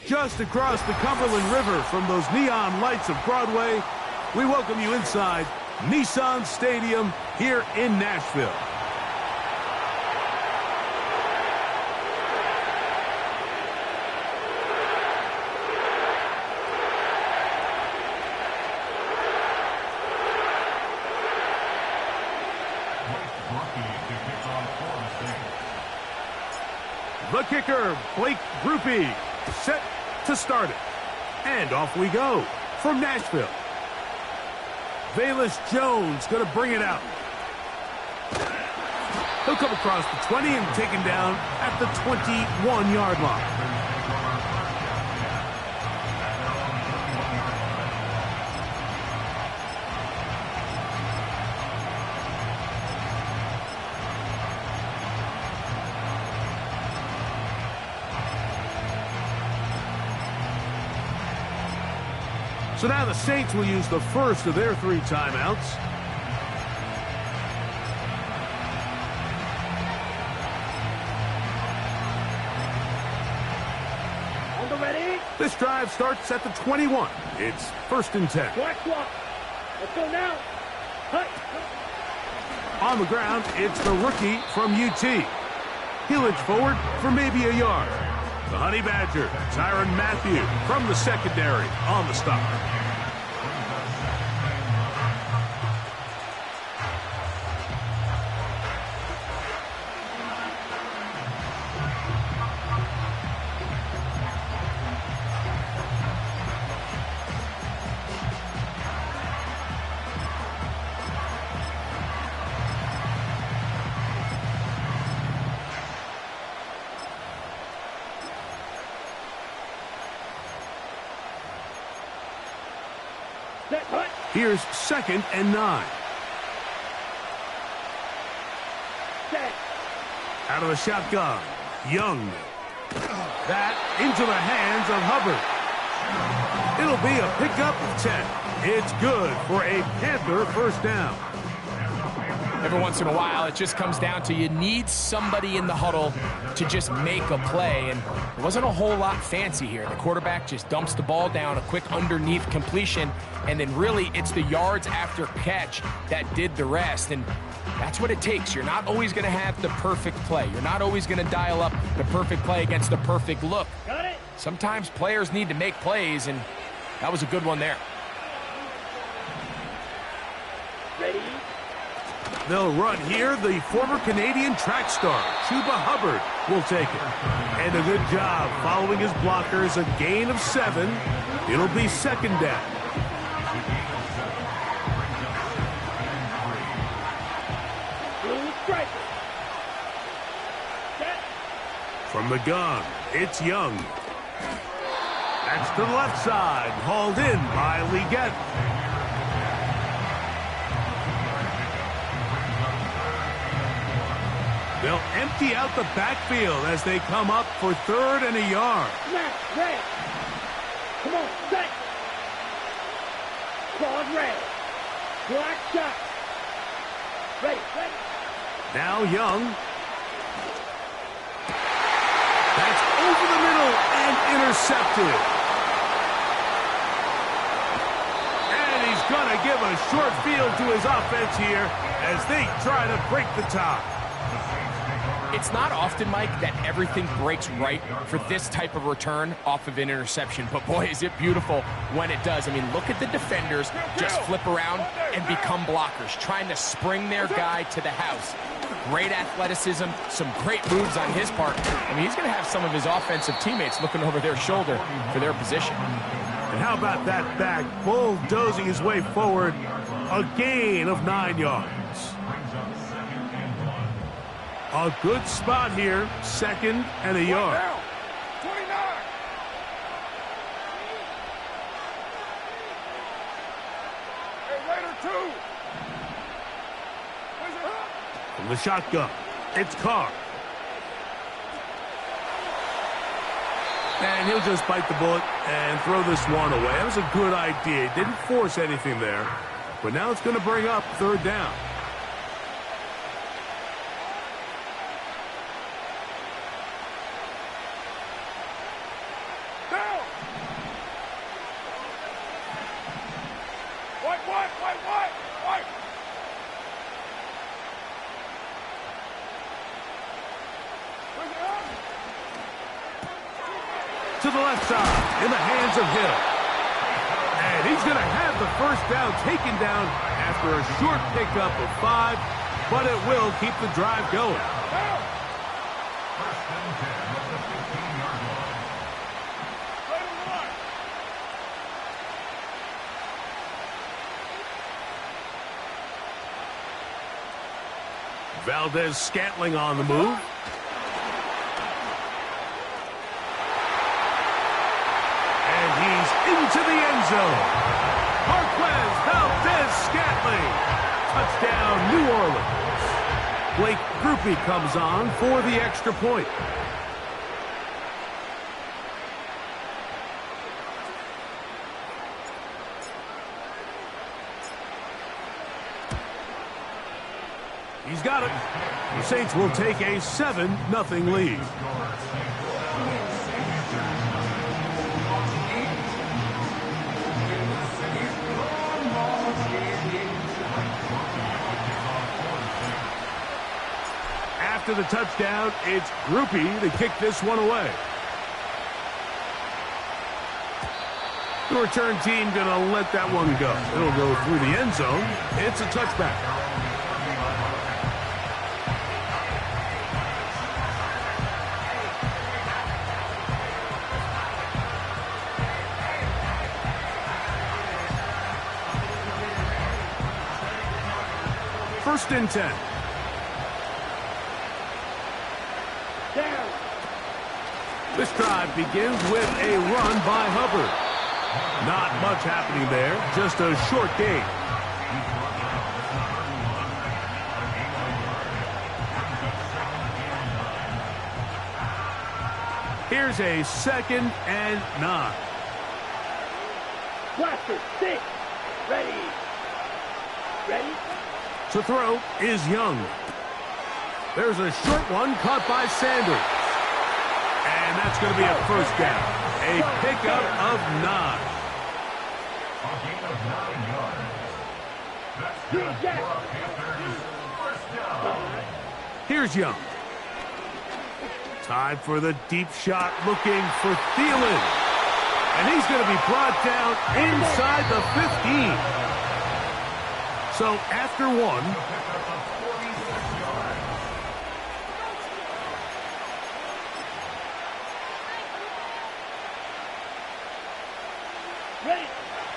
Just across the Cumberland River from those neon lights of Broadway, we welcome you inside Nissan Stadium here in Nashville. The kicker, Blake Grupe, set to start it. And off we go from Nashville. Velus Jones going to bring it out. He'll come across the 20 and taken down at the 21-yard line. So now the Saints will use the first of their 3 timeouts. On the ready. This drive starts at the 21. It's 1st and 10. Black block. Let's go now. Hut. On the ground, it's the rookie from UT. He'll inch forward for maybe a yard. The Honey Badger, Tyrann Mathieu, from the secondary on the stop. Here's 2nd and 9. Out of the shotgun, Young. That into the hands of Hubbard. It'll be a pickup of 10. It's good for a Panther first down. Every once in a while, it just comes down to you need somebody in the huddle to just make a play, and it wasn't a whole lot fancy here. The quarterback just dumps the ball down, a quick underneath completion, and then really it's the yards after catch that did the rest, and that's what it takes. You're not always going to have the perfect play. You're not always going to dial up the perfect play against the perfect look. Got it. Sometimes players need to make plays, and that was a good one there. Ready. They'll run here. The former Canadian track star, Chuba Hubbard, will take it. And a good job following his blockers. A gain of 7. It'll be 2nd down. Blue stripe. Set. From the gun, it's Young. That's to the left side. Hauled in by Leggett. They'll empty out the backfield as they come up for 3rd and a yard. Snap, red. Come on, set. Claude red. Black shot. Ready, ready. Now Young. That's over the middle and intercepted. And he's going to give a short field to his offense here as they try to break the tie. It's not often, Mike, that everything breaks right for this type of return off of an interception. But, boy, is it beautiful when it does. I mean, look at the defenders just flip around and become blockers, trying to spring their guy to the house. Great athleticism, some great moves on his part. I mean, he's going to have some of his offensive teammates looking over their shoulder for their position. And how about that back bulldozing his way forward? A gain of 9 yards. A good spot here, 2nd and a yard. 29. Hey, Raider 2. Where's your hook? From the shotgun, it's Carr. And he'll just bite the bullet and throw this one away. That was a good idea. Didn't force anything there. But now it's going to bring up 3rd down. Down. to the left side in the hands of Hill. And he's going to have the first down taken down after a short pickup of 5, but it will keep the drive going. First and 10 at the 15-yard line. Right and one. Valdez-Scantling on the move. And he's into the end zone. Marquez Valdez-Scantling. Touchdown, New Orleans. Blake Grupe comes on for the extra point. He's got it. The Saints will take a 7-0 lead. After the touchdown, it's Grupe to kick this one away. The return team going to let that one go. It'll go through the end zone. It's a touchback. First and 10. Down. This drive begins with a run by Hubbard. Not much happening there, just a short gain. Here's a 2nd and 9. Blaster, 6. Ready. Ready. To throw is Young. There's a short one caught by Sanders. And that's going to be a first down. A pickup of 9. Here's Young. Time for the deep shot, looking for Thielen. And he's going to be brought down inside the 15. So after 1...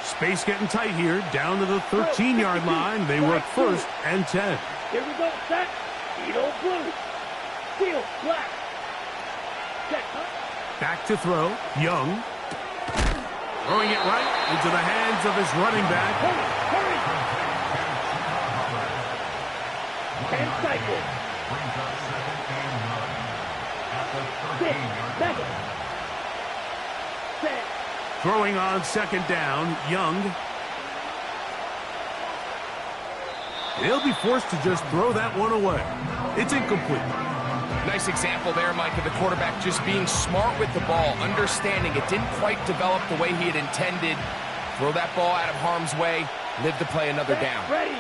Space getting tight here, down to the 13-yard line. They work 1st and 10. Here we go, set. Edo blue. Steel black. Check. Back to throw, Young. Throwing it right into the hands of his running back. Hurry. 10 cycles. 6, 7. Set. Throwing on 2nd down, Young. He'll be forced to just throw that one away. It's incomplete. Nice example there, Mike, of the quarterback just being smart with the ball, understanding it didn't quite develop the way he had intended. Throw that ball out of harm's way, live to play another down. Ready.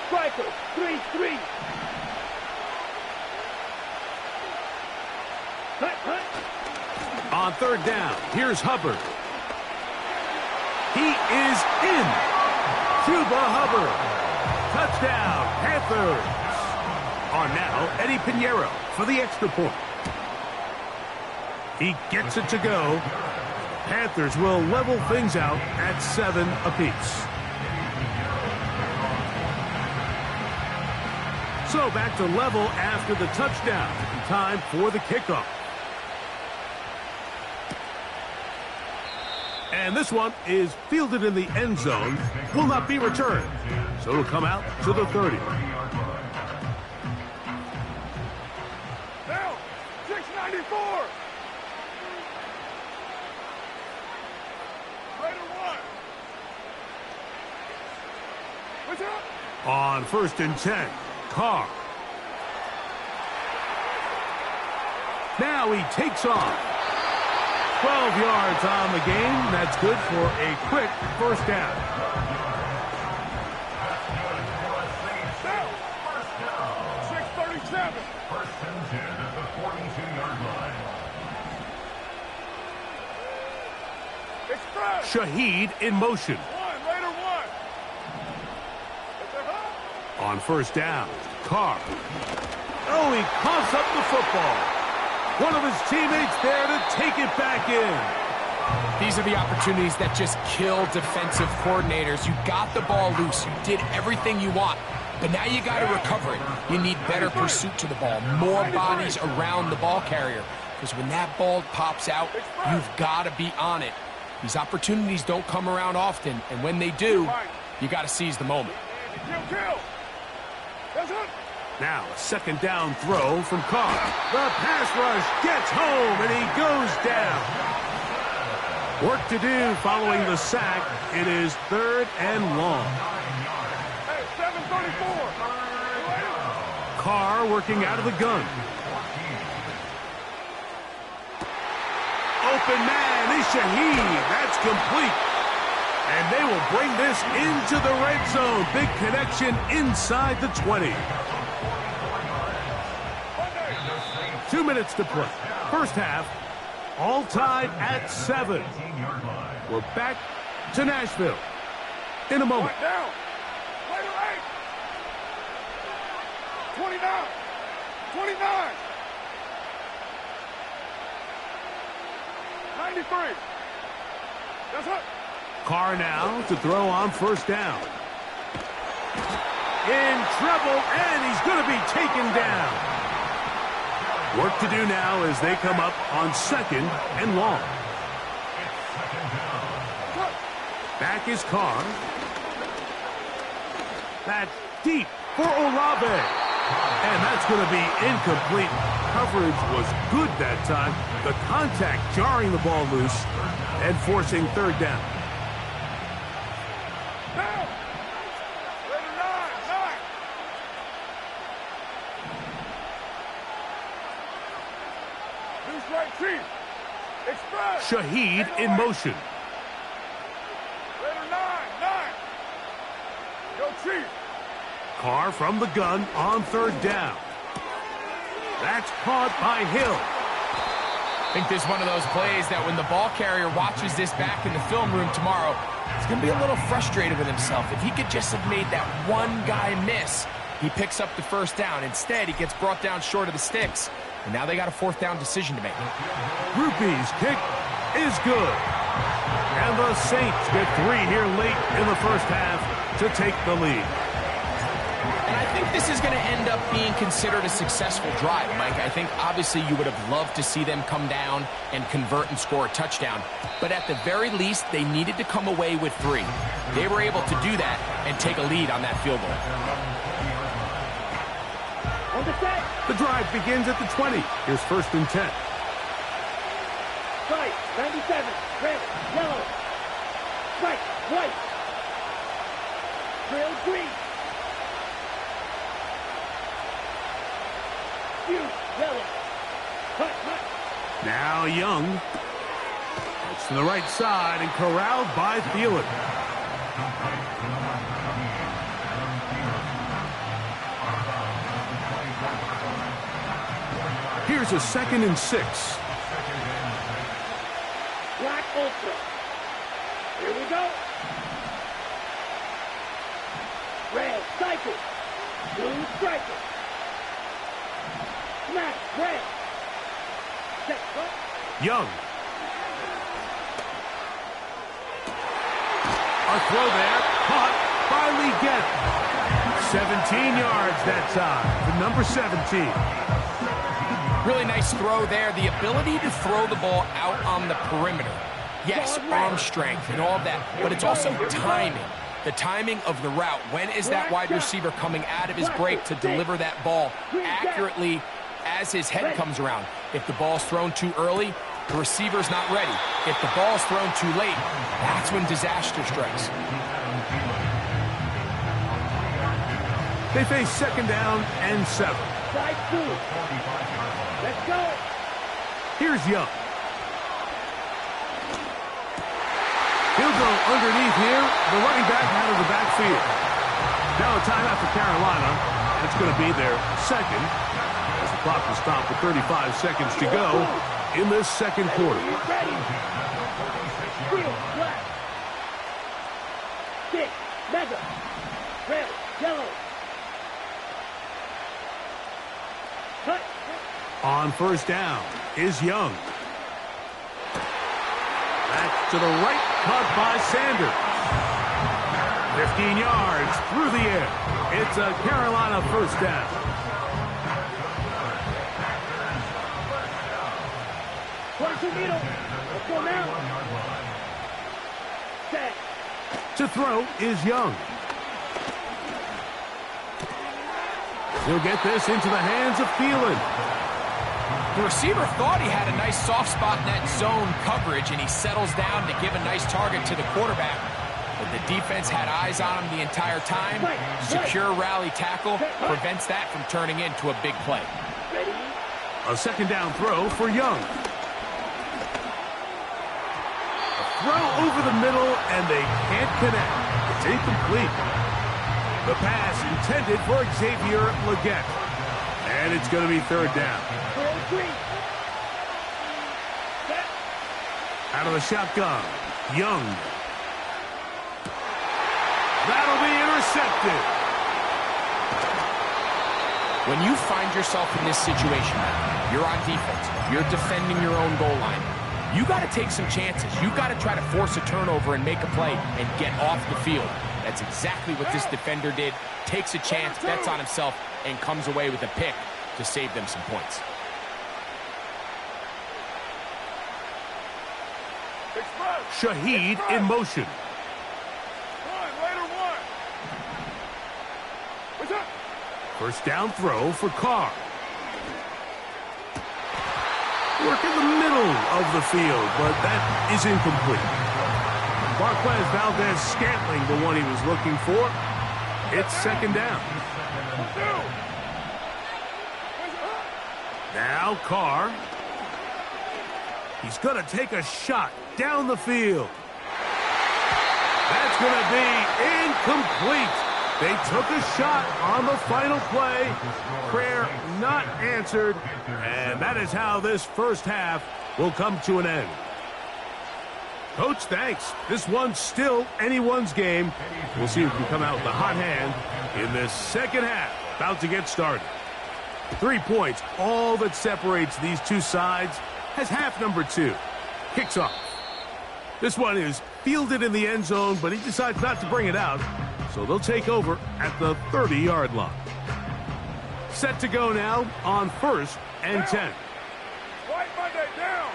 Striker, 3-3. Cut. On 3rd down, here's Hubbard. He is in. Chuba Hubbard. Touchdown, Panthers. On now, Eddie Pinheiro for the extra point. He gets it to go. Panthers will level things out at 7 apiece. So back to level after the touchdown. Time for the kickoff. And this one is fielded in the end zone, will not be returned. So it'll come out to the 30. Now, 694. Right or one. What's up? On 1st and 10, Carr. Now he takes off. 12 yards on the game. That's good for a quick first down. Now, 6:37. First and 10 at the 42-yard line. Shaheed in motion. On first down, Carr. Oh, he coughs up the football. One of his teammates there to take it back in. These are the opportunities that just kill defensive coordinators. You got the ball loose. You did everything you want. But now you got to recover it. You need better pursuit to the ball, more bodies around the ball carrier. Because when that ball pops out, you've got to be on it. These opportunities don't come around often, and when they do, you got to seize the moment. Now a second down throw from Carr. The pass rush gets home, and he goes down. Work to do following the sack. It is 3rd and long. Carr working out of the gun. Open man is Shaheed. That's complete. And they will bring this into the red zone. Big connection inside the 20. 2 minutes to play. First half, all tied at 7. We're back to Nashville in a moment. 29. 29. 93. That's it. Carr now to throw on first down. In trouble, and he's going to be taken down. Work to do now as they come up on 2nd and long. Back is Carr. That's deep for Olave. And that's going to be incomplete. Coverage was good that time. The contact jarring the ball loose and forcing 3rd down. Shaheed in motion. Carr from the gun on 3rd down. That's caught by Hill. I think this is one of those plays that when the ball carrier watches this back in the film room tomorrow, he's going to be a little frustrated with himself. If he could just have made that one guy miss, he picks up the first down. Instead, he gets brought down short of the sticks. And now they got a 4th down decision to make. Rupee's kick is good. And the Saints get 3 here late in the first half to take the lead. And I think this is going to end up being considered a successful drive, Mike. I think obviously you would have loved to see them come down and convert and score a touchdown. But at the very least, they needed to come away with 3. They were able to do that and take a lead on that field goal. On the set. The drive begins at the 20. Here's 1st and 10. Right, 97, red, yellow. Right, white. Trail green. Yellow. Hut, hut. Now Young. It's to the right side and corralled by Thielen. Here's a 2nd and 6. Black Ultra. Here we go. Red cycle. Blue striker. Smash red. Set up. Young. A throw there. Caught by Leggett. 17 yards that time. The number 17. Really nice throw there. The ability to throw the ball out on the perimeter. Yes, arm strength and all of that, but it's also timing. The timing of the route. When is that wide receiver coming out of his break to deliver that ball accurately as his head comes around? If the ball's thrown too early, the receiver's not ready. If the ball's thrown too late, that's when disaster strikes. They face 2nd down and 7. Side 2. Let's go. Here's Young. He'll go underneath here. The running back out of the backfield. Now a timeout for Carolina. And it's going to be their 2nd. As the clock will stop with 35 seconds to go in this 2nd quarter. Steel, black. Stick, mega. Red, yellow. Cut. On first down is Young. Back to the right, caught by Sanders. 15 yards through the air. It's a Carolina first down. Watch the needle. Let's go now. Set. To throw is Young. He'll get this into the hands of Thielen. The receiver thought he had a nice soft spot in that zone coverage, and he settles down to give a nice target to the quarterback. But the defense had eyes on him the entire time. Secure rally tackle prevents that from turning into a big play. Ready? A second down throw for Young. A throw over the middle, and they can't connect. It's incomplete. The pass intended for Xavier Legette. And it's going to be third down. Out of the shotgun, Young. That'll be intercepted. When you find yourself in this situation, you're on defense, you're defending your own goal line, you got to take some chances. You got to try to force a turnover and make a play and get off the field. That's exactly what this defender did. Takes a chance, bets on himself, and comes away with a pick to save them some points. Shaheed in motion. First down throw for Carr. Work in the middle of the field, but that is incomplete. Marquez Valdez-Scantling, the one he was looking for. It's second down. Now Carr. He's going to take a shot down the field. That's going to be incomplete. They took a shot on the final play. Prayer not answered. And that is how this first half will come to an end. Coach, thanks. This one's still anyone's game. We'll see who can come out with the hot hand in this second half. About to get started. 3 points, all that separates these two sides, has half number 2. Kicks off. This one is fielded in the end zone, but he decides not to bring it out. So they'll take over at the 30-yard line. Set to go now on 1st and 10. White Monday down.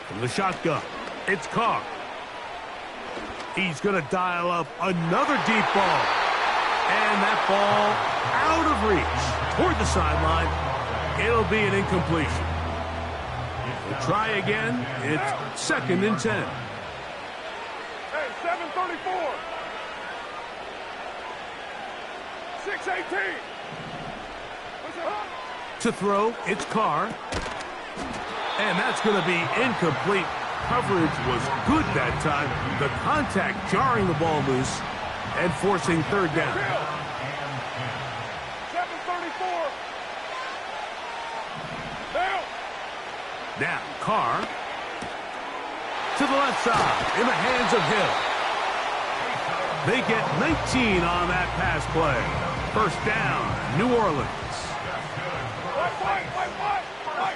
From the shotgun, it's Carr. He's going to dial up another deep ball. And that ball out of reach toward the sideline. It'll be an incompletion. We'll try again. It's 2nd and 10. Hey, 7:34. 6:18. To throw, it's Carr. And that's going to be incomplete. Coverage was good that time. The contact jarring the ball loose and forcing third down. 7:34. Down. Now, Carr to the left side in the hands of Hill. They get 19 on that pass play. First down, New Orleans. White.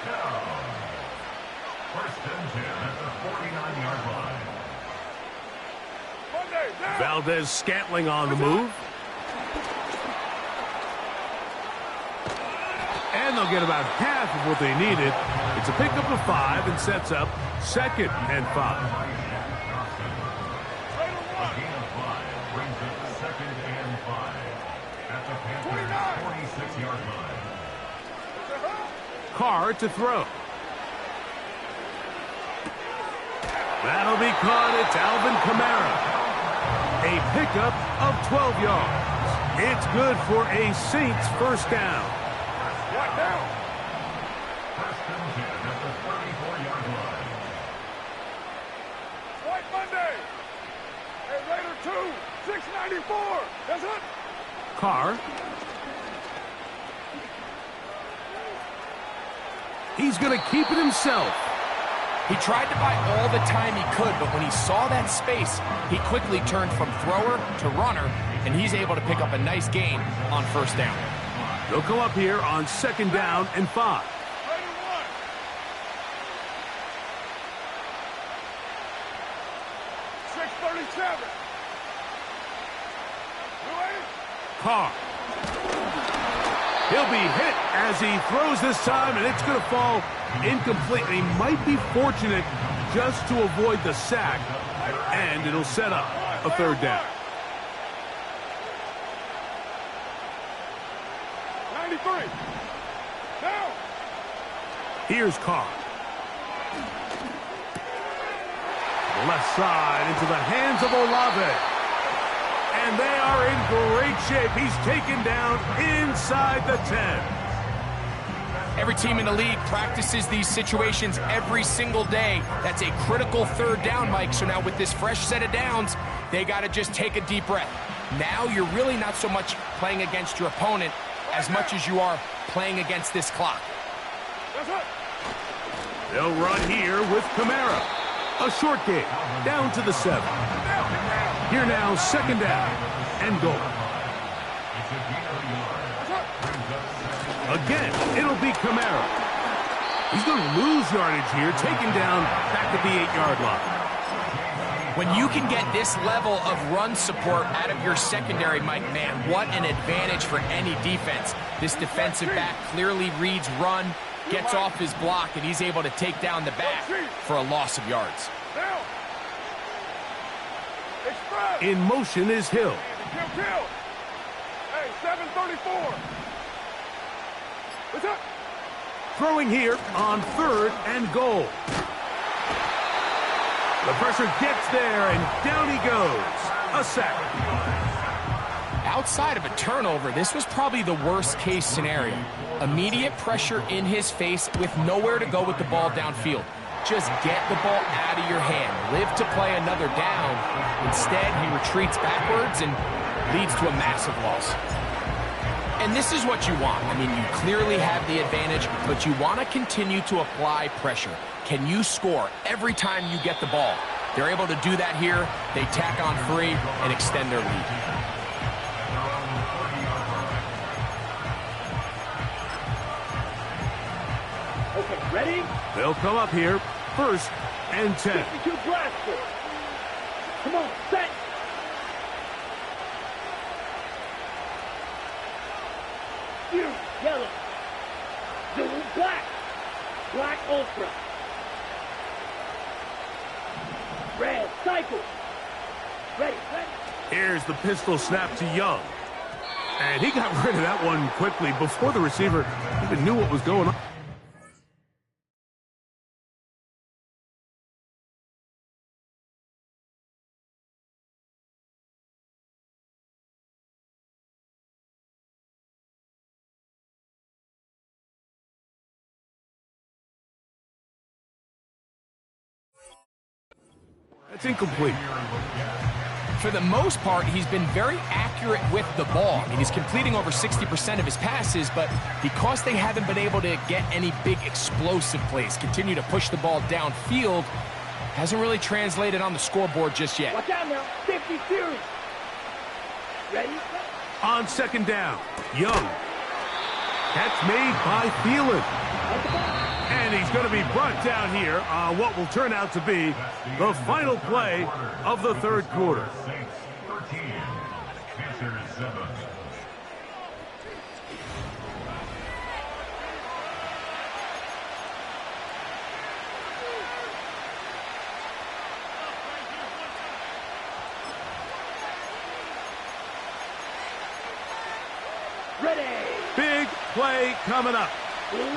First and 10 at the 49-yard line. Monday down. Valdez-Scantling on the move. And they'll get about half of what they needed. It's a pickup of 5 and sets up 2nd and 5. A gain of 5 brings up 2nd and 5 at the Panthers' 46-yard line. Carr to throw. That'll be caught. It's Alvin Kamara. A pickup of 12 yards. It's good for a Saints first down. What down? First and 10 at the 34-yard line. White Monday. Hey, Raider 2. 694. That's it. Carr He's going to keep it himself. He tried to buy all the time he could, but when he saw that space, he quickly turned from thrower to runner, and he's able to pick up a nice gain on first down. They'll come up here on 2nd down and 5. 637. Carr. He'll be hit as he throws this time, and it's going to fall incomplete. He might be fortunate just to avoid the sack, and it'll set up a 3rd down. 93. Now. Here's Carr. The left side into the hands of Olave. And they are in great shape. He's taken down inside the 10. Every team in the league practices these situations every single day. That's a critical 3rd down, Mike. So now with this fresh set of downs, they got to just take a deep breath. Now you're really not so much playing against your opponent as much as you are playing against this clock. They'll run here with Kamara. A short game, down to the 7. Here now, 2nd down and goal. Again, it'll be Kamara. He's going to lose yardage here, taken down back at the 8-yard line. When you can get this level of run support out of your secondary, Mike, man, what an advantage for any defense. This defensive back clearly reads run, gets off his block, and he's able to take down the back for a loss of yards. In motion is Hill. Kill. Hey, 734. What's up? Throwing here on 3rd and goal. The pressure gets there, and down he goes. A sack. Outside of a turnover, this was probably the worst-case scenario. Immediate pressure in his face with nowhere to go with the ball downfield. Just get the ball out of your hand. Live to play another down. Instead, he retreats backwards and leads to a massive loss. And this is what you want. I mean, you clearly have the advantage, but you want to continue to apply pressure. Can you score every time you get the ball? They're able to do that here. They tack on 3 and extend their lead. Okay, ready? They'll come up here, 1st and 10. 52 blaster. Come on, set. You, yellow. Blue, black. Black ultra. Red, cycle. Ready, ready. Here's the pistol snap to Young. And he got rid of that one quickly before the receiver even knew what was going on. It's incomplete. For the most part, he's been very accurate with the ball. I mean, he's completing over 60% of his passes, but because they haven't been able to get any big explosive plays, continue to push the ball downfield, hasn't really translated on the scoreboard just yet. Watch out now. 50 series. Ready? On 2nd down, Young. Catch made by Thielen. And he's going to be brought down here on what will turn out to be the final play of the 3rd quarter. Ready. Big play coming up.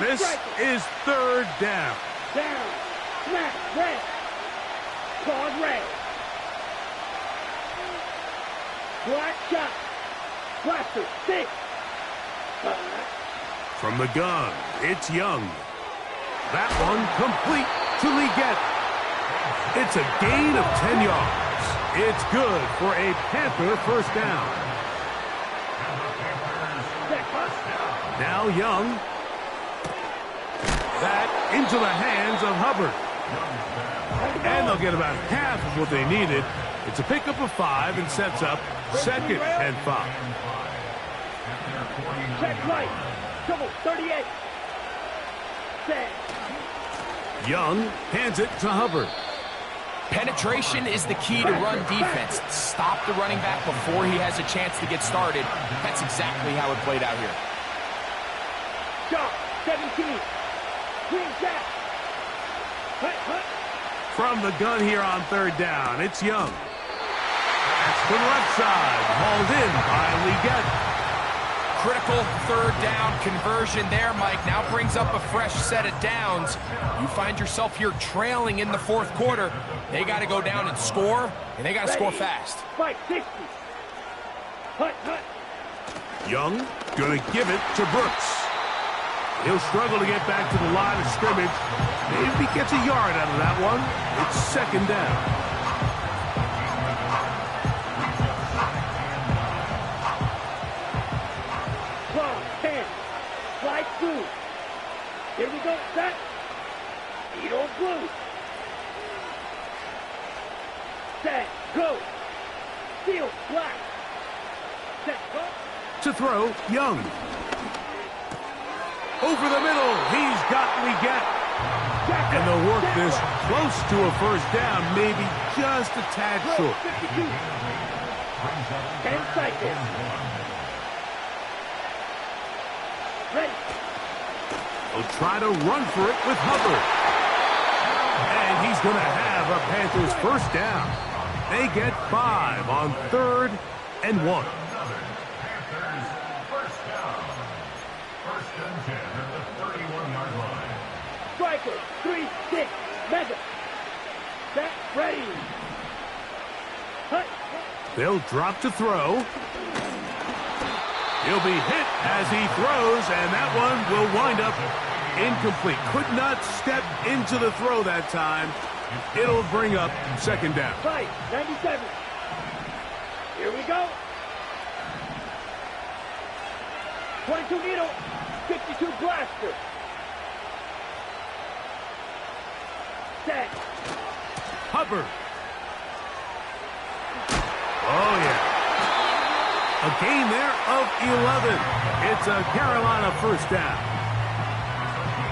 This is 3rd down. Down. Snap. Red. Pause red. Black shot. Blaster. 6. From the gun, it's Young. That one complete to Leggett. It's a gain of 10 yards. It's good for a Panther 1st down. Now Young. That into the hands of Hubbard. And they'll get about half of what they needed. It's a pickup of 5 and sets up second and 5. Check right. Double 38. Set. Young hands it to Hubbard. Penetration is the key to run defense. Stop the running back before he has a chance to get started. That's exactly how it played out here. Jump. 17. Green jack. Hut, hut. From the gun here on third down, it's Young. That's to the left side, hauled in by Leggett. Critical third down conversion there, Mike. Now brings up a fresh set of downs. You find yourself here trailing in the fourth quarter. They got to go down and score, and they got to score fast. Fight 60. Hut, hut. Young going to give it to Brooks. He'll struggle to get back to the line of scrimmage. Maybe he gets a yard out of that one. It's second down. Slide through. Here we go, set. Edo blue. Set, go. Steel, black. Set, go. To throw, Young. Over the middle, he's got Leggett. And they'll work this close to a first down, maybe just a tad short. 52. 10 seconds. Ready. They'll try to run for it with Hubbard. And he's going to have a Panthers first down. They get 5 on 3rd and 1. Panthers first down. First and 10 at the 31-yard line. Striker, 3-6, mega. Set, ready. Hut. They'll drop to throw. He'll be hit as he throws, and that one will wind up incomplete. Could not step into the throw that time. It'll bring up second down. Right, 97. Here we go. 22 needle, 52 blaster. Set. Hubbard. Oh, yeah. A gain there of 11. It's a Carolina first down.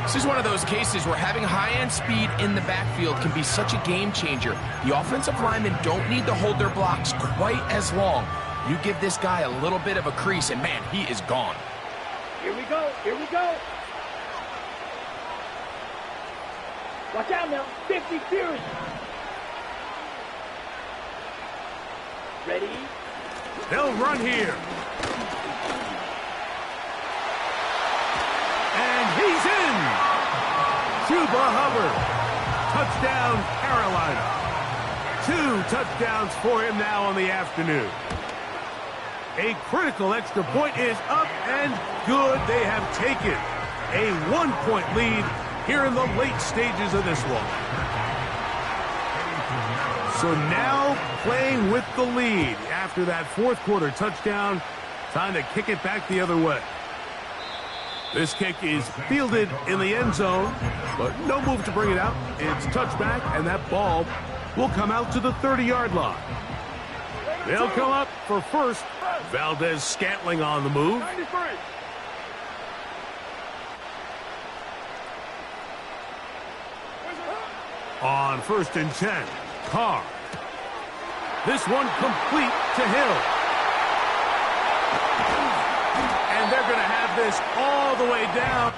This is one of those cases where having high-end speed in the backfield can be such a game changer. The offensive linemen don't need to hold their blocks quite as long. You give this guy a little bit of a crease, and man, he is gone. Here we go, here we go. Watch out now, 50 Fury. Ready? They'll run here. And he's in. Chuba Hubbard. Touchdown, Carolina. 2 touchdowns for him now on the afternoon. A critical extra point is up and good. They have taken a 1-point lead here in the late stages of this one. So now playing with the lead after that fourth quarter touchdown. Time to kick it back the other way. This kick is fielded in the end zone, but no move to bring it out. It's touchback, and that ball will come out to the 30-yard line. They'll come up for first. Valdez-Scantling on the move. On 1st and 10, Carr. This one complete to Hill. And they're going to have this all the way down.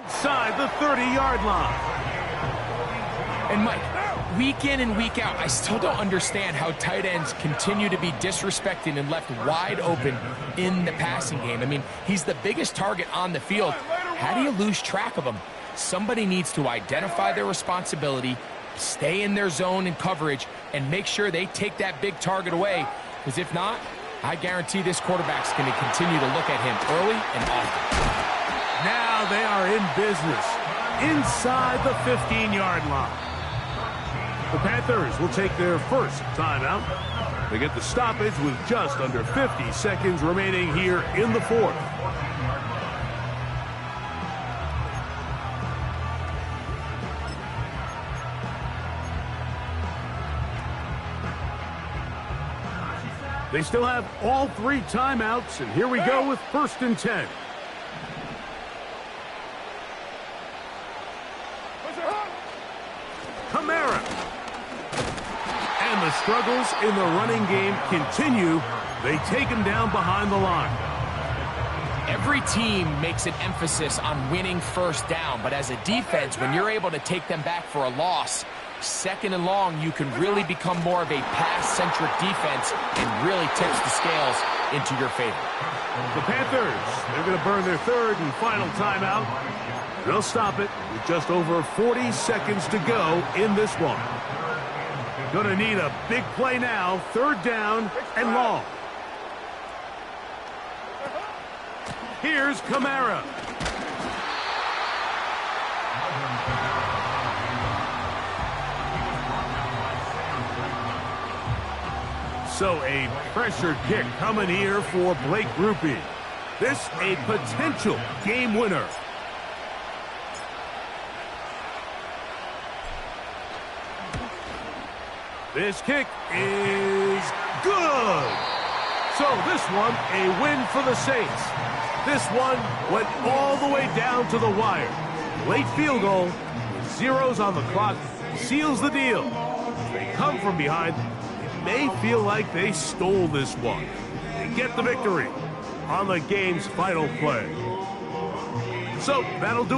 Inside the 30-yard line. And Mike, week in and week out, I still don't understand how tight ends continue to be disrespected and left wide open in the passing game. I mean, he's the biggest target on the field. How do you lose track of him? Somebody needs to identify their responsibility, stay in their zone and coverage and make sure they take that big target away, because if not, I guarantee this quarterback's going to continue to look at him early and often. Now they are in business inside the 15-yard line. The Panthers will take their first timeout. They get the stoppage with just under 50 seconds remaining here in the fourth. They still have all 3 timeouts, and here we go with 1st and 10. Kamara. And the struggles in the running game continue. They take him down behind the line. Every team makes an emphasis on winning first down, but as a defense, when you're able to take them back for a loss, 2nd and long, you can really become more of a pass-centric defense and really tips the scales into your favor. The Panthers, they're going to burn their 3rd and final timeout. They'll stop it with just over 40 seconds to go in this one. Going to need a big play now, 3rd down and long. Here's Kamara. So a pressure kick coming here for Blake Grupe. This a potential game winner. This kick is good. So this one a win for the Saints. This one went all the way down to the wire. Late field goal with zeros on the clock seals the deal. They come from behind. May feel like they stole this one. They get the victory on the game's final play. So that'll do it.